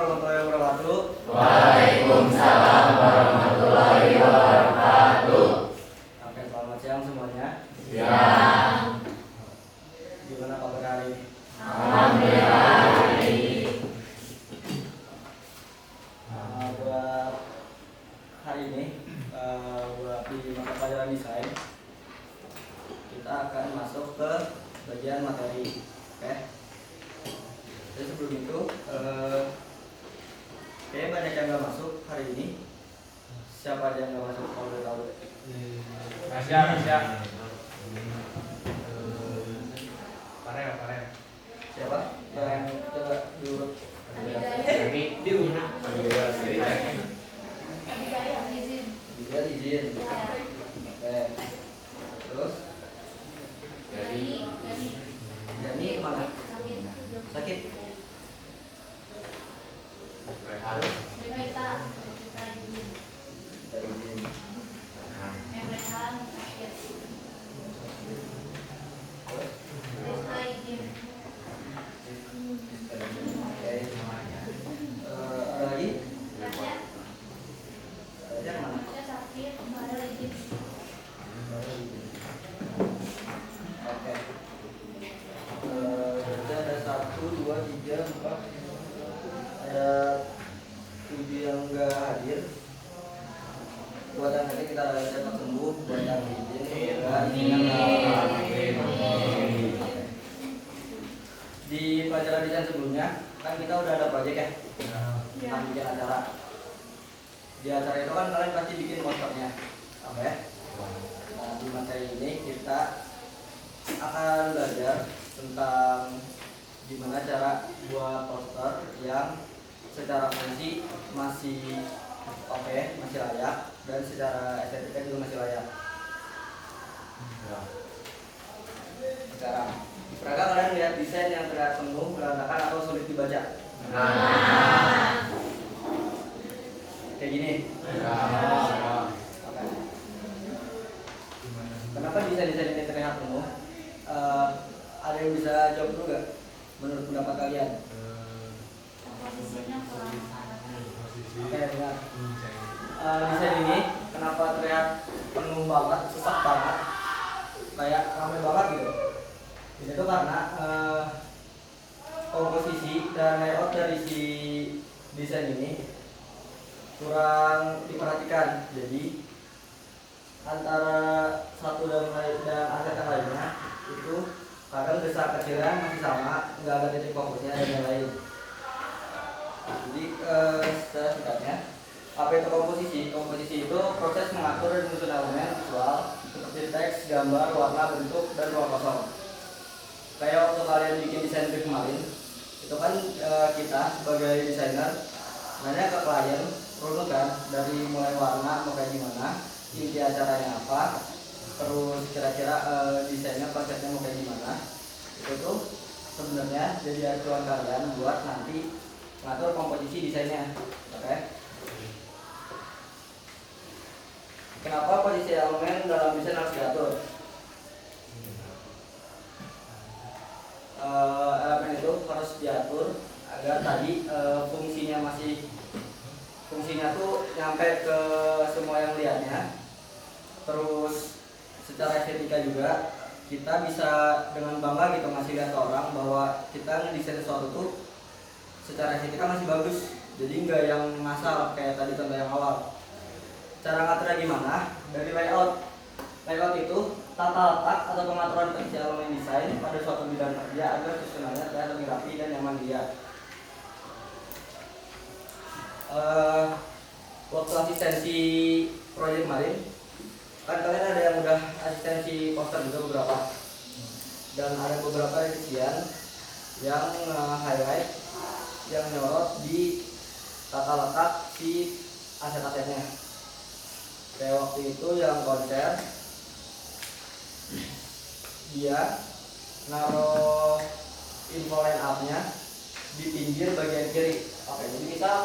warahmatullahi wabarakatuh. Waalaikumsalam warahmatullahi wabarakatuh. Oke, selamat siang semuanya. Siang. Gimana kabar hari ini? Alhamdulillah. Buat hari ini, buat di mata pelajaran desain, kita akan masuk ke bagian materi. Oke. Jadi sebelum itu, kayaknya banyak yang nggak masuk hari ini. Siapa aja yang nggak masuk? Kalau boleh tahu. Asia. Parel. Siapa? Yang coba diurut. Diurut. Dia izin. Oke. Terus? Jadi kemana? Sakit? Dari izin. Oke. Ada lagi? Yang mana? Oke. Jadi ada 1, 2, 3, 4. Ada 7 yang enggak hadir. Buat yang tadi kita cepat sembuh, buat yang izin di pelajaran desain sebelumnya kan kita udah ada proyek ya tentang bikin acara. Di acara itu kan kalian pasti bikin posternya, apa ya? Nah, di materi ini kita akan belajar tentang gimana cara buat poster yang secara fungsi masih oke, masih layak, dan secara estetika juga masih layak. Sekarang, pernahkah kalian lihat desain yang terlihat penuh, berantakan, atau sulit dibaca? Kayak gini. Oke. Kenapa desain-desain ini terlihat penuh? Ada yang bisa jawab dulu nggak? Menurut pendapat kalian? Oke, benar. Desain ini kenapa terlihat penuh banget, sesak banget, kayak ramai banget gitu? Itu karena komposisi dan layout dari si desain ini kurang diperhatikan. Jadi antara satu dan aset yang lainnya itu kadang besar kecilnya masih sama, nggak ada titik fokusnya dan yang lain. Jadi secara singkatnya, apa itu komposisi? Komposisi itu proses mengatur dan menyusun elemen visual seperti teks, gambar, warna, bentuk, dan ruang kosong. Kayak waktu kalian bikin desain brief kemarin, itu kan kita sebagai desainer nanya ke klien, runut kan, dari mulai warna mau kayak gimana, inti acaranya apa, terus kira-kira desainnya konsepnya mau kayak gimana. Itu tuh sebenarnya jadi acuan kalian buat nanti ngatur komposisi desainnya. Oke. Kenapa posisi elemen dalam desain harus diatur? Elemen itu harus diatur agar tadi fungsinya tuh nyampe ke semua yang lihatnya. Terus secara estetika juga kita bisa dengan bangga gitu ngasih lihat ke orang bahwa kita ngedesain sesuatu tuh secara estetika masih bagus. Jadi nggak yang ngasal kayak tadi contoh yang awal. Cara ngaturnya gimana? Dari layout. Layout itu tata letak atau pengaturan fungsi elemen desain pada suatu bidang kerja agar susunannya terlihat lebih rapi dan nyaman dilihat. Waktu asistensi proyek kemarin, kan kalian ada yang udah asistensi poster juga beberapa, dan ada beberapa revisian yang highlight, yang nyorot di tata letak si aset-asetnya. Kayak waktu itu yang konser, dia naruh info line up-nya di pinggir bagian kiri. Oke, jadi misal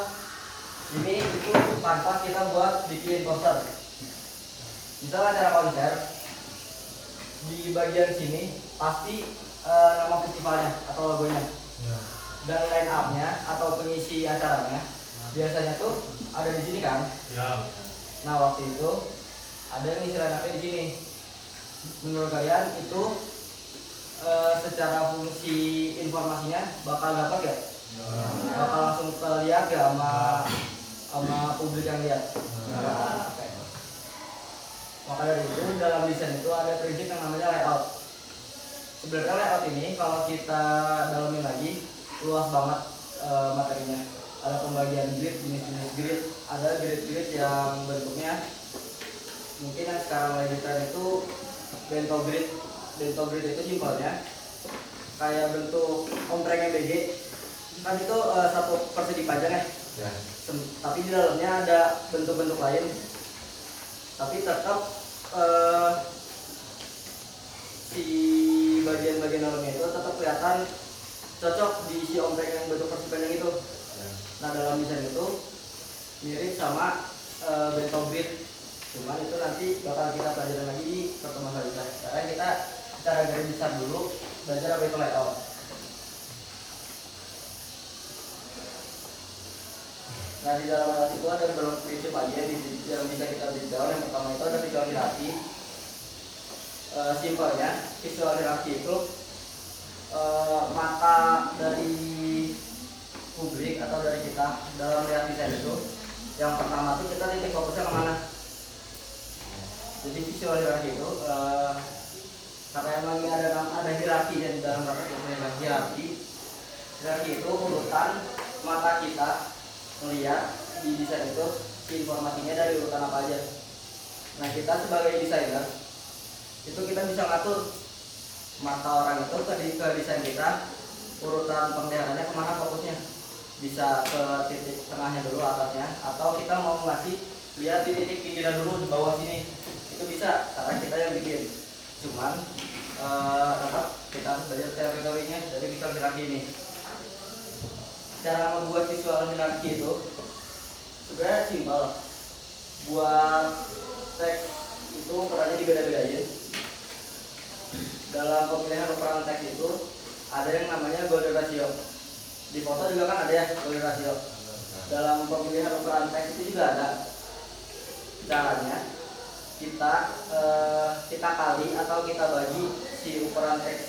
ini itu kanvas kita buat bikin poster. Misal acara konser, di bagian sini pasti nama festivalnya atau logonya. dan line up-nya atau pengisi acaranya biasanya tuh ada di sini kan. Ya. Nah waktu itu ada yang ngisi line up-nya di sini. Menurut kalian itu secara fungsi informasinya bakal dapat ya? Bakal langsung terlihat ya sama publik yang lihat. Oke. Maka dari itu dalam desain itu ada prinsip yang namanya layout. Sebenarnya layout ini kalau kita dalamin lagi luas banget materinya. Ada pembagian grid, jenis-jenis grid, ada grid-grid yang bentuknya mungkin yang sekarang lagi tren itu bento grid. Bento grid itu simpelnya kayak bentuk ompreng MBG kan itu satu persegi panjang ya. Tapi di dalamnya ada bentuk-bentuk lain. Tapi tetap si bagian-bagian dalamnya itu tetap kelihatan cocok diisi ompreng yang bentuk persegi panjang itu. Nah dalam desain itu mirip sama bento grid, cuman itu nanti bakal kita pelajarin lagi di pertemuan selanjutnya. Sekarang kita secara garis besar dulu belajar apa itu layout. Nah di dalam layout itu ada beberapa prinsip aja yang bisa kita bicara. Yang pertama itu ada visual hierarki. Simpelnya visual hierarki itu mata dari publik atau dari kita dalam melihat desain itu yang pertama tuh kita titik fokusnya kemana. Jadi visual hierarki itu karena emang ada hierarki dan di dalam hierarki itu urutan mata kita melihat di desain itu informasinya dari urutan apa aja. Nah kita sebagai desainer itu kita bisa ngatur mata orang itu ke desain kita urutan pemeliharannya kemana fokusnya. Bisa ke titik tengahnya dulu atasnya, atau kita mau ngasih lihat di titik pinggiran dulu di bawah sini, itu bisa karena kita yang bikin. Cuman tetap kita harus belajar teori-teorinya dari visual hierarki ini. Cara membuat visual hierarki itu sebenarnya simpel. Buat teks itu ukurannya dibeda-bedain. Dalam pemilihan ukuran teks itu ada yang namanya golden ratio. Di foto juga kan ada ya golden ratio. Dalam pemilihan ukuran teks itu juga ada. Caranya kita kali atau kita bagi si ukuran teks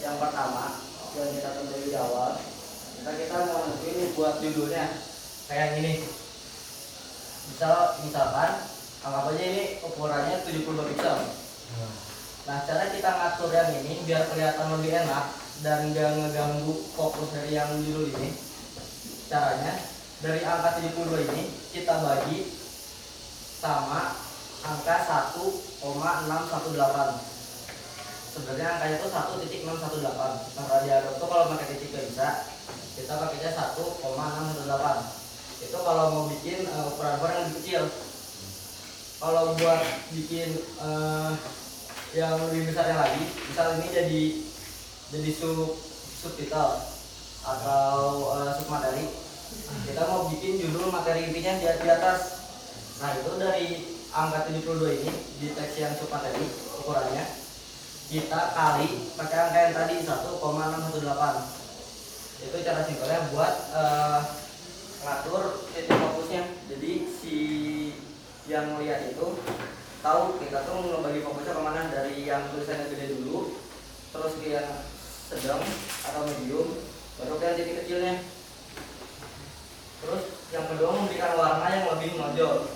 yang pertama yang kita tentuin di awal. Kita mau nentuin buat judulnya kayak gini. Misalkan anggap aja ini ukurannya 72 pixel. Nah cara kita ngatur yang ini biar kelihatan lebih enak dan gak ngeganggu fokus dari yang judul ini. Caranya dari angka 72 ini kita bagi sama angka 1,618. Sebenarnya angkanya itu 1.618. Karena di Adobe tuh kalau pakai titik gak bisa, kita pakainya 1,618. Itu kalau mau bikin ukuran-ukuran yang lebih kecil. Kalau buat bikin yang lebih besarnya lagi, misal ini jadi subtitle atau submateri, kita mau bikin judul materi intinya di atas. Nah itu dari angka 72 ini di teks yang submateri ukurannya kita kali pakai angka yang tadi 1,618. Itu cara simpelnya buat ngatur titik fokusnya. Jadi si yang lihat itu tahu kita tuh ngebagi fokusnya kemana, dari yang tulisannya gede dulu terus ke yang sedang atau medium baru ke titik kecilnya. Terus yang kedua memberikan warna yang lebih menonjol.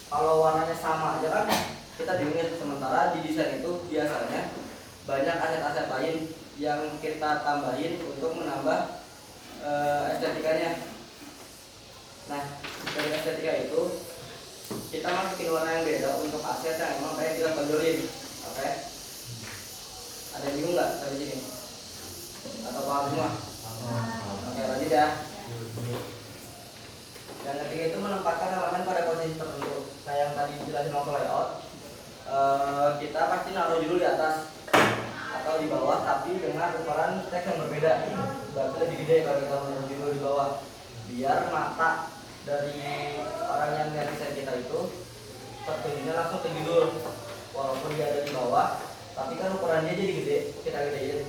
Kalau warnanya sama aja kan kita dingin, sementara di desain itu biasanya banyak aset-aset lain yang kita tambahin untuk menambah estetikanya. Nah dari estetika itu kita masukin warna yang beda untuk aset yang emang kayak kita tonjolin. Oke? Ada yang bingung nggak dari sini? Atau paham semua? Oke, lanjut ya. Yang ketiga itu menempatkan elemen pada posisi tertentu. Kayak yang tadi dijelasin waktu layout, kita pasti naruh judul di atas atau di bawah, tapi dengan ukuran teks yang berbeda. Berarti lebih gede kalau kita menaruh judul di bawah, biar mata dari orang yang lihat desain kita itu tertujunya langsung ke judul. Walaupun dia ada di bawah, tapi kan ukurannya jadi gede, kita gedein.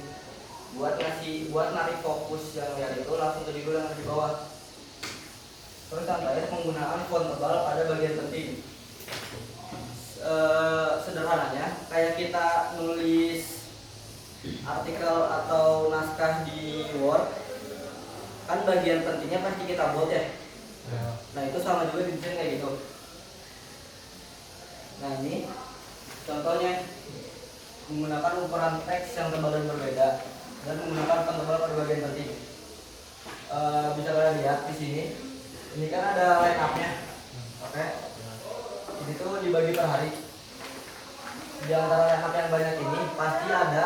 buat narik fokus yang lihat itu langsung ke judul yang ada di bawah. Terus yang terakhir, penggunaan font tebal pada bagian penting. Sederhananya kayak kita nulis artikel atau naskah di Word, kan bagian pentingnya pasti kita bold ya. Nah itu sama juga di desain kayak gitu. Nah ini contohnya, menggunakan ukuran teks yang tebal dan berbeda dan menggunakan font tebal pada bagian penting. Bisa kalian lihat di sini. Ini kan ada line up-nya. Oke. Ini tuh dibagi per hari. Di antara line up yang banyak ini pasti ada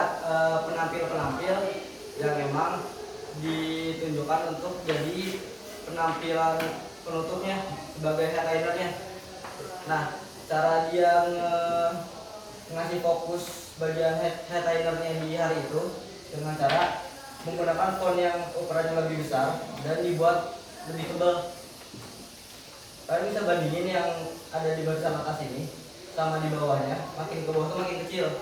penampil-penampil yang memang ditunjukkan untuk jadi penampilan penutupnya sebagai headlinernya. Nah, cara dia ngasih fokus bagian headlinernya di hari itu dengan cara menggunakan font yang ukurannya lebih besar dan dibuat lebih tebal. Kalian bisa bandingin yang ada di barisan atas ini sama di bawahnya, makin ke bawah tuh makin kecil.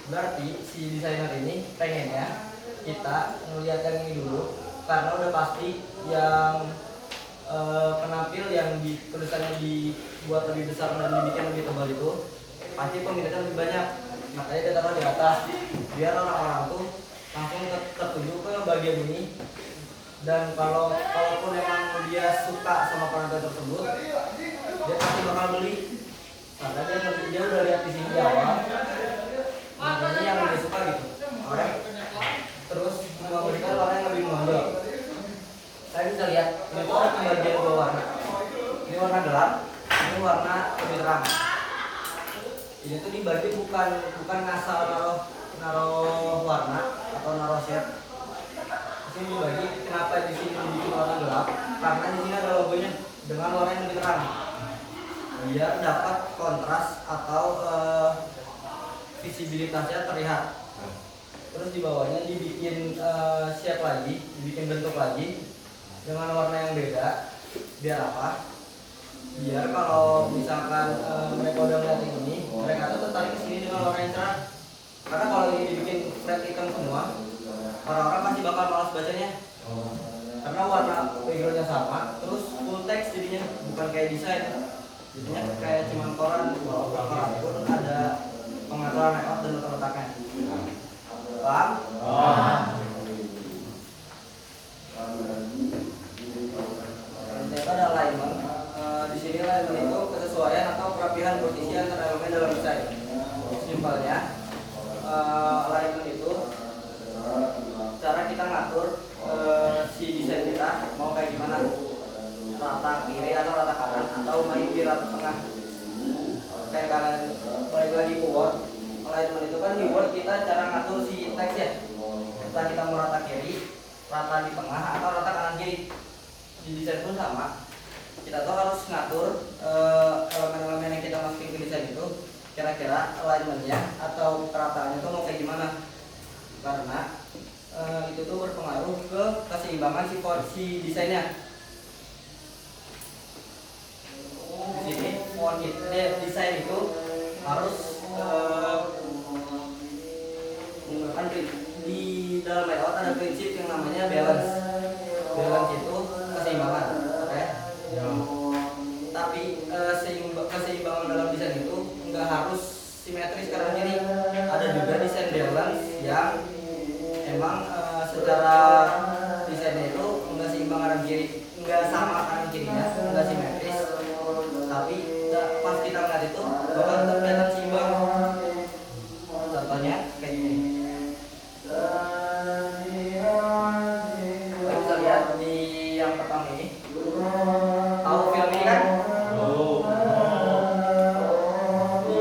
Berarti si desainer ini pengennya kita melihat yang ini dulu, karena udah pasti yang penampil yang tulisannya dibuat lebih besar dan dibikin lebih tebal itu pasti peminatnya lebih banyak. Makanya dia taruh di atas biar orang-orang tuh langsung tertuju ke bagian ini. Dan kalaupun memang dia suka sama penampil tersebut, dia pasti bakal beli karena dia udah lihat di sini di awal ini yang dia suka gitu. Oke. Terus memberikan warna yang lebih menonjol. Saya bisa lihat ini tuh ada pembagian dua warna. Ini warna gelap, ini warna lebih terang. Ini tuh dibagi bukan ngasal naruh warna atau naruh shade. Ini dibagi, kenapa di sini dibikin warna gelap? Karena di sini ada logonya dengan warna yang lebih terang, biar dapat kontras atau visibilitasnya terlihat. Terus di bawahnya dibikin shape lagi, dibikin bentuk lagi dengan warna yang beda. Biar apa? Biar kalau misalkan mereka udah melihat ini, mereka tuh tertarik ke sini dengan warna yang cerah. Karena kalau ini dibikin flat hitam semua, orang-orang pasti bakal malas bacanya. Karena warna backgroundnya sama, terus full text jadinya, bukan kayak desain. Jadinya kayak cuma koran pun ada pengaturan layout dan letak-letaknya. Paham? Ternyata ada alignment. Di sini alignment itu kesesuaian atau kerapihan posisi antara elemen dalam desain. Simpelnya, alignment itu cara kita ngatur si desain kita mau kayak gimana, rata kiri atau rata kanan atau main di rata tengah. Kayak kalian balik lagi ke Word, alignment itu kan di Word kita cara ngatur si teks ya. Entah kita mau rata kiri, rata di tengah atau rata kanan kiri. Di desain pun sama. Kita tuh harus ngatur elemen-elemen yang kita masukin ke desain itu kira-kira alignmentnya atau kerataannya itu mau kayak gimana. Karena itu tuh berpengaruh ke keseimbangan si desainnya. Di sini desain itu harus menggunakan di dalam layout ada prinsip yang namanya balance. Balance itu keseimbangan, oke? Tapi keseimbangan dalam desain itu nggak harus simetris kanan kiri. Ada juga desain balance yang emang secara desainnya itu enggak seimbang kanan kiri, enggak sama kanan kirinya, enggak simetris. Tapi pas kita lihat itu bakal tetap kelihatan seimbang. Contohnya kayak gini. Kita bisa lihat di yang pertama ini. Tahu film ini kan? Di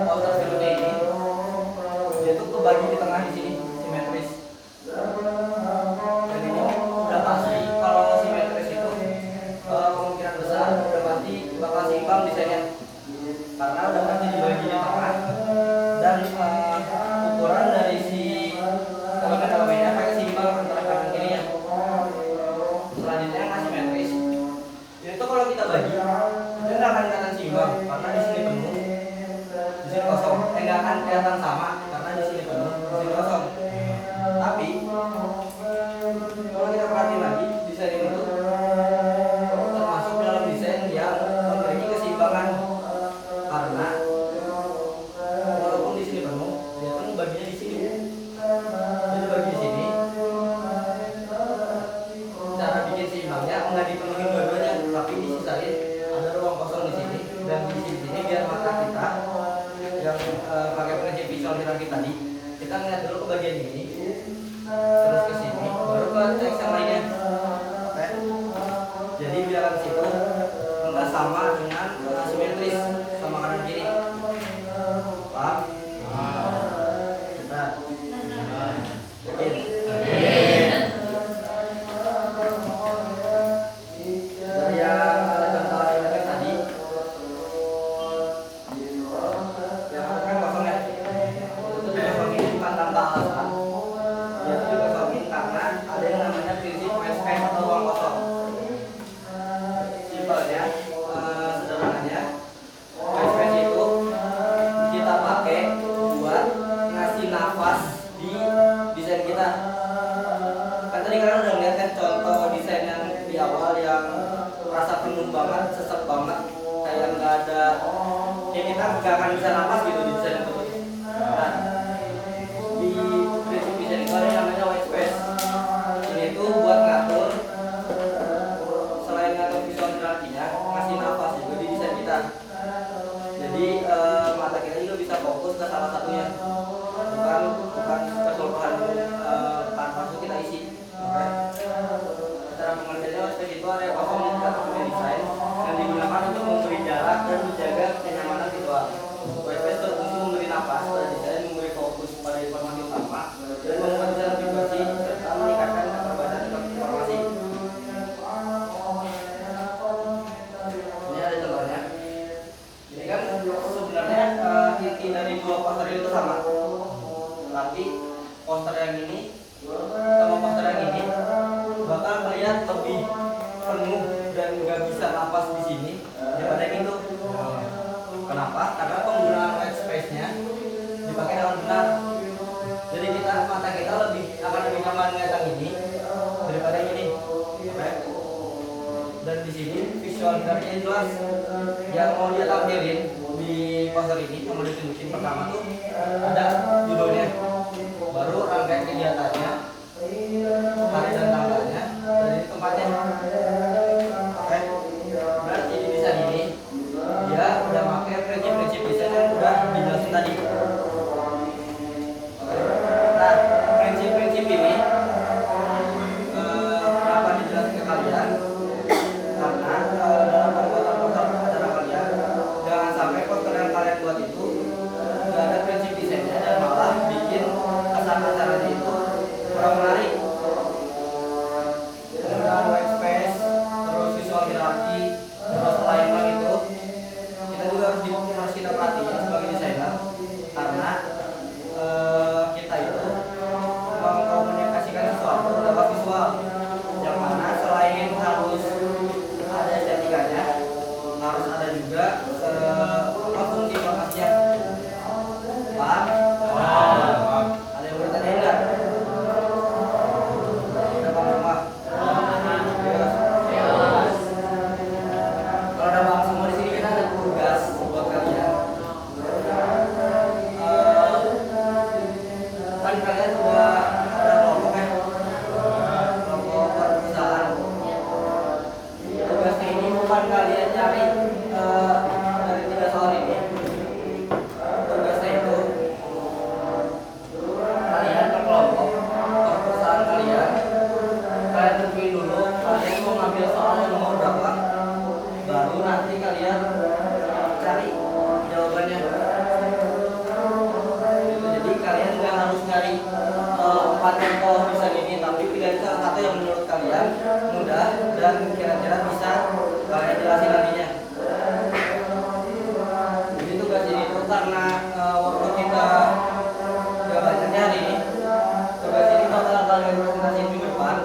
outer filmnya ini, dia tuh kebagi di tengah di sini. Dan ini udah pasti kalau simetris itu kemungkinan besar udah pasti bakal seimbang desainnya, karena udah pasti dibagi di tengah dan ukuran dari si elemen-elemennya kayak seimbang antara kanan kirinya. Selanjutnya yang asimetris ini tuh kalau kita bagi itu nggak akan kelihatan seimbang karena di sini penuh, di sini kosong. Nggak akan kelihatan sama karena di sini penuh, di sini kosong. maksimalnya nggak dipenuhi dua-duanya, tapi disisain ada ruang kosong di sini dan di sini biar mata kita yang pakai prinsip visual hierarki tadi, kita ngeliat dulu ke bagian ini, terus ke sini, baru ke teks yang lainnya. Oke? Jadi biar situ nggak sama dengan simetris sama kanan kiri. Paham? Kita yakin? Dari yang ada contoh lainnya tadi, yang ada kan kosong ya. Itu dikosongin bukan tanpa alasan. Dia itu dikosongin karena ada yang namanya prinsip space atau ruang kosong. Simpelnya, sederhananya, space itu kita pakai buat ngasih nafas di desain kita. Kan tadi kalian udah lihat kan contoh desain yang di awal yang rasa penuh banget, sesek banget, kayak nggak ada, ya kita nggak akan bisa nafas gitu di desain itu. Nah, di prinsip desain itu ada yang namanya white space. Ini tuh buat ngatur, selain ngatur visual hierarkinya, ngasih nafas juga di desain kita. Jadi mata kita juga bisa fokus ke salah satunya, bukan keseluruhan tanpa itu kita isi. Oke. Cara pengertiannya white itu area kosong di dalam desain yang digunakan untuk memberi jarak dan menjaga kenyamanan visual. White space berfungsi memberi nafas pada desain, memberi fokus pada informasi utama, dan membuat desain lebih bersih serta meningkatkan keterbatasan informasi. Ini ada contohnya. Ini kan sebenarnya inti dari dua poster itu sama, tapi poster yang ini sama poster yang ini bakal melihat lebih penuh dan nggak bisa napas di sini daripada yang itu. Kenapa? Karena penggunaan white space-nya dipakai dengan benar. Jadi mata kita akan lebih nyaman ngeliat yang ini daripada yang ini. Oke? Dan di sini visual hierarkinya jelas. Yang mau dia tampilin di poster ini yang mau ditunjukin pertama tuh ada judulnya, baru rangkaian kegiatannya, hari dan tanggalnya, dan ini tempatnya. Oke? Berarti di desain ini dia udah pakai prinsip-prinsip desain yang udah dijelasin tadi. Oke? Nah, prinsip-prinsip ini kenapa dijelasin ke kalian? Karena dalam pembuatan poster acara kalian, jangan sampai poster yang kalian buat itu nggak ada prinsip desainnya dan malah bikin kesan acaranya itu kurang menarik. Penggunaan white space, terus visual hierarki, terus alignment itu kita juga harus kita perhatiin sebagai desainer, karena kita itu mengkomunikasikan sesuatu lewat visual, yang mana selain harus ada estetikanya, harus ada juga fungsi informasinya. Paham? Paham. Ada yang bertanya enggak? Ada Bang Rumah? Yes. Kalau ada Bang semua di sini, kita ada tugas buat kalian. Kan kalian udah ada kelompok ya? Kelompok perusahaan. Tugasnya ini bukan kalian cari dari 3 soal ini. Tugasnya itu kalian berkelompok per perusahaan kalian tentuin dulu kalian mau ngambil soal yang nomor berapa, baru nanti kalian cari jawabannya. Jadi kalian nggak harus nyari 4 contoh bisa ini, tapi pilih salah satu yang menurut kalian mudah dan kira-kira bisa kalian jelasin nantinya. Jadi tugas ini tuh karena workload kita gak banyaknya hari ini, tugas ini bakal kalian presentasiin minggu depan.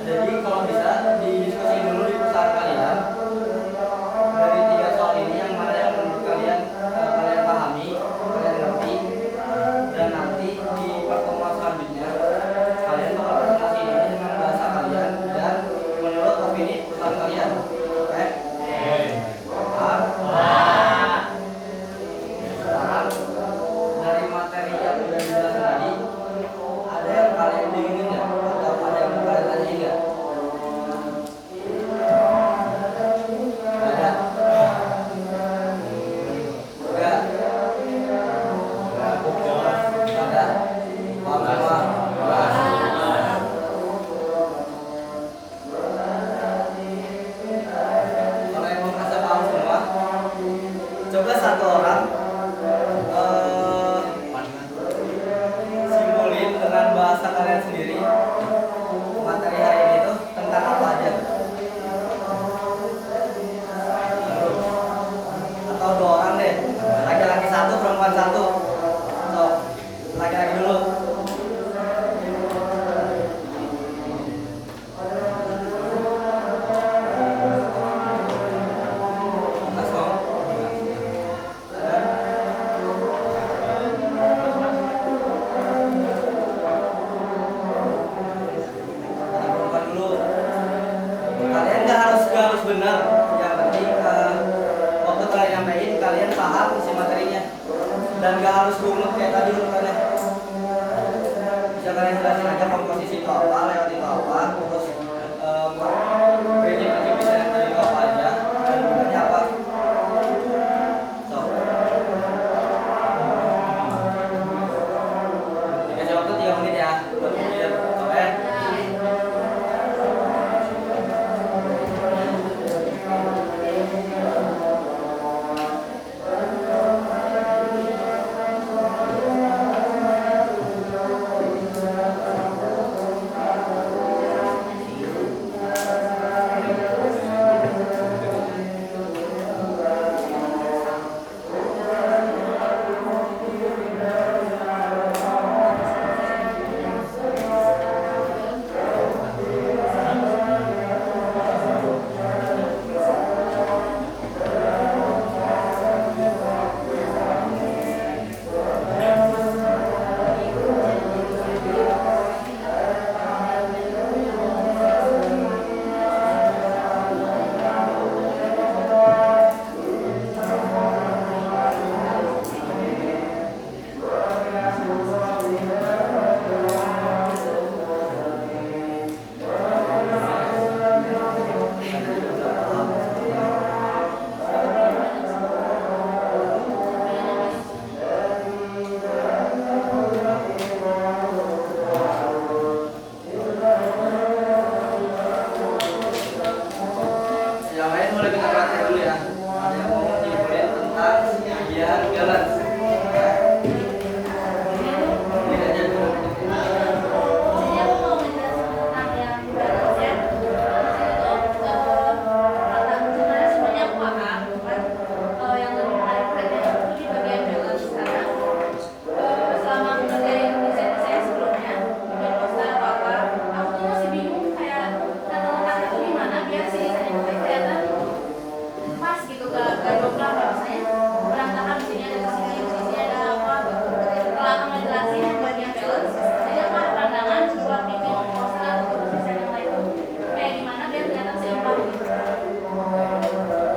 Jadi kalau bisa didiskusiin dulu di perusahaan kalian dari 3 soal ini yang mana yang menurut kalian kalian pahami, kalian ngerti, dan nanti di pertemuan selanjutnya kalian bakal presentasiin ini dengan bahasa kalian dan menurut opini perusahaan kalian. harus benar. Yang penting waktu kalian nyampein kalian paham isi materinya dan gak harus runut kayak tadi urutannya. Bisa kalian jelasin aja komposisi itu apa, lewat itu apa, terus prinsip-prinsip desain yang tadi itu apa aja dan gunanya apa. So, dikasih waktu 3 menit ya buat mikir, oke? Yang lain mulai kita praktek dulu ya. Ada yang mau dimulai tentang bagian balance. Ini aja dulu. Jadi aku mau ngejelasin tentang yang balance ya. Sebenarnya semuanya aku paham, cuman yang lebih menarik perhatian aku di bagian balance karena selama aku ngerjain desain saya sebelumnya, bikin poster atau apa, aku tuh masih bingung kayak tata letak itu gimana biar si desain itu kelihatan pas gitu, gak dobrak kayak misalnya berantakan di sini ada di sini ada apa gitu. Setelah aku ngejelasin yang bagian balance, jadi aku ada pandangan buat bikin poster atau desain yang lain tuh kayak gimana biar kelihatan seimbang gitu.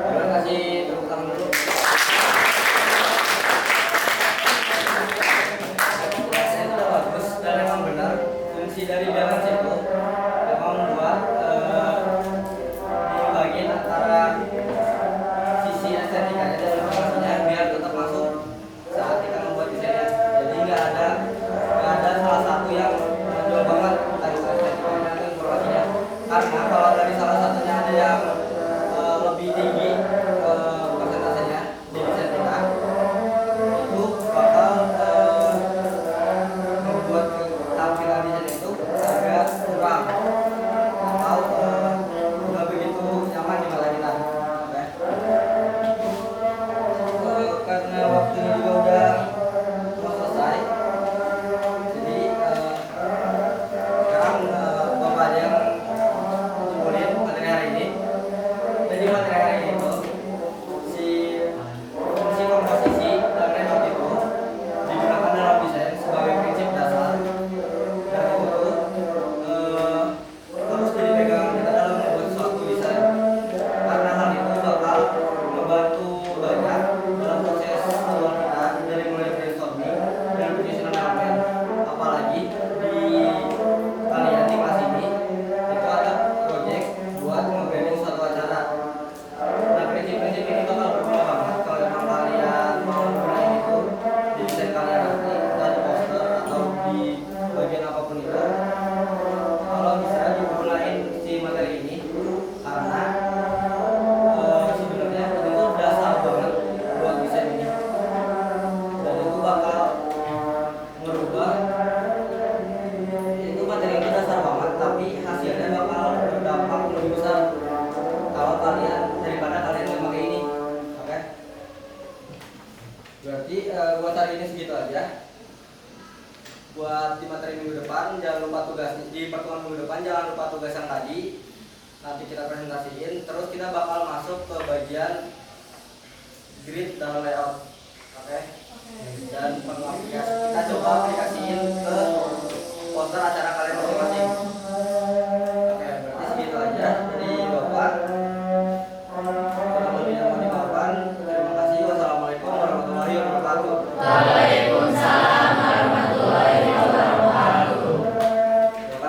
Terima kasih tepuk tangan dulu. Saya itu udah bagus dan memang benar fungsi dari balance itu memang membuat di bagian antara sisi estetikanya dan informasinya biar tetap masuk saat kita membuat desainnya. Jadi nggak ada salah satu yang menonjol banget tentang estetikanya dan informasinya. Karena kalau dari salah satunya ada yang lebih tinggi persentasenya di desain kita, itu bakal membuat tampilan desain itu agak kurang atau nggak begitu nyaman di mata kita. Oke. Karena waktunya juga udah mau selesai, jadi sekarang bapak ada yang ngumpulin materi hari ini. Jadi materi hari ini tuh si fungsi komposisi dan layout itu digunakan dalam desain sebagai prinsip dasar dan itu tuh harus jadi pegangan kita dalam membuat suatu desain karena hal itu bakal membantu banyak dalam proses awal kita dari mulai brainstorming dan penyusunan elemen, apalagi di kalian di kelas ini itu ada project buat nge-branding suatu acara. Nah, prinsip-prinsip ini bakal berguna banget kalau emang kalian mau gunain itu di desain kalian nanti, entah di poster atau di bagian apapun itu. Kalau bisa digunain si materi ini karena sebenarnya itu tuh dasar banget buat desain ini dan itu bakal merubah. Itu materi ini dasar banget tapi hasilnya bakal berdampak lebih besar kalau kalian daripada kalian memakai ini. Oke, berarti buat hari ini segitu aja. Buat di materi minggu depan jangan lupa tugas di pertemuan minggu depan jangan lupa tugas yang tadi nanti kita presentasiin, terus kita bakal masuk ke bagian grid dan layout.